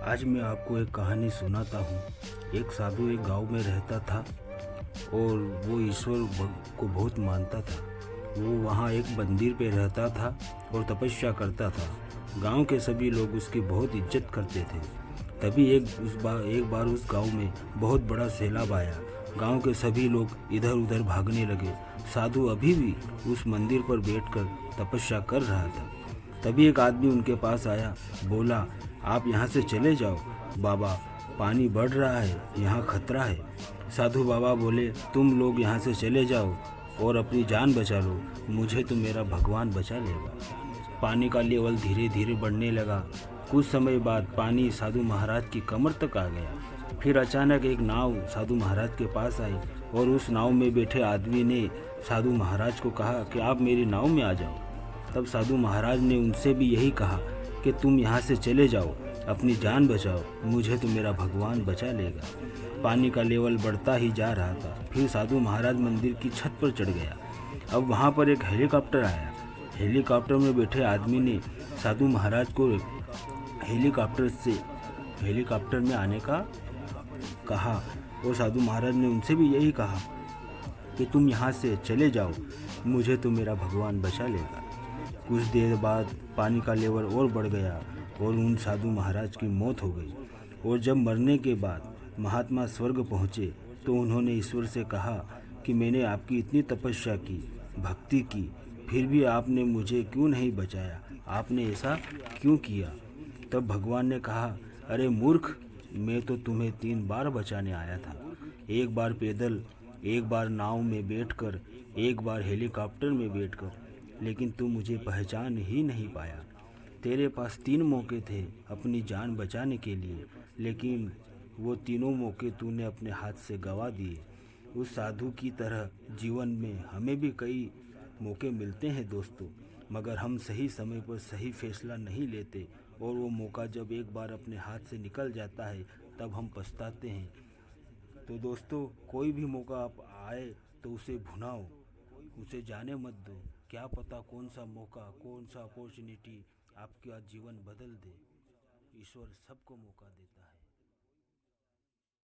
आज मैं आपको एक कहानी सुनाता हूँ। एक साधु एक गांव में रहता था और वो को बहुत मानता था। वो वहाँ एक मंदिर पे रहता था और तपस्या करता था। गांव के सभी लोग उसकी बहुत इज्जत करते थे। तभी एक बार उस गांव में बहुत बड़ा सैलाब आया। गांव के सभी लोग इधर उधर भागने लगे। साधु अभी भी उस मंदिर पर बैठकर तपस्या कर रहा था। तभी एक आदमी उनके पास आया। बोला, आप यहाँ से चले जाओ बाबा, पानी बढ़ रहा है, यहाँ खतरा है। साधु बाबा बोले, तुम लोग यहाँ से चले जाओ और अपनी जान बचा लो, मुझे तो मेरा भगवान बचा लेगा। पानी का लेवल धीरे धीरे बढ़ने लगा। कुछ समय बाद पानी साधु महाराज की कमर तक आ गया। फिर अचानक एक नाव साधु महाराज के पास आई और उस नाव में बैठे आदमी ने साधु महाराज को कहा कि आप मेरी नाव में आ जाओ। तब साधु महाराज ने उनसे भी यही कहा कि तुम यहाँ से चले जाओ, अपनी जान बचाओ, मुझे तो मेरा भगवान बचा लेगा। पानी का लेवल बढ़ता ही जा रहा था। फिर साधु महाराज मंदिर की छत पर चढ़ गया। अब वहाँ पर एक हेलीकॉप्टर आया। हेलीकॉप्टर में बैठे आदमी ने साधु महाराज को हेलीकॉप्टर में आने का कहा और साधु महाराज ने उनसे भी यही कहा कि तुम यहाँ से चले जाओ, मुझे तो मेरा भगवान बचा लेगा। कुछ देर बाद पानी का लेवल और बढ़ गया और उन साधु महाराज की मौत हो गई। और जब मरने के बाद महात्मा स्वर्ग पहुँचे तो उन्होंने ईश्वर से कहा कि मैंने आपकी इतनी तपस्या की, भक्ति की, फिर भी आपने मुझे क्यों नहीं बचाया, आपने ऐसा क्यों किया। तब भगवान ने कहा, अरे मूर्ख, मैं तो तुम्हें 3 बार बचाने आया था। एक बार पैदल, एक बार नाव में बैठकर, एक बार हेलीकॉप्टर में बैठकर, लेकिन तू मुझे पहचान ही नहीं पाया। तेरे पास 3 मौके थे अपनी जान बचाने के लिए, लेकिन वो तीनों मौके तूने अपने हाथ से गंवा दिए। उस साधु की तरह जीवन में हमें भी कई मौके मिलते हैं दोस्तों, मगर हम सही समय पर सही फैसला नहीं लेते और वो मौका जब एक बार अपने हाथ से निकल जाता है तब हम पछताते हैं। तो दोस्तों, कोई भी मौका आप आए तो उसे भुनाओ, उसे जाने मत दो। क्या पता कौन सा मौका, कौन सा अपॉर्चुनिटी आपका जीवन बदल दे। ईश्वर सबको मौका देता है।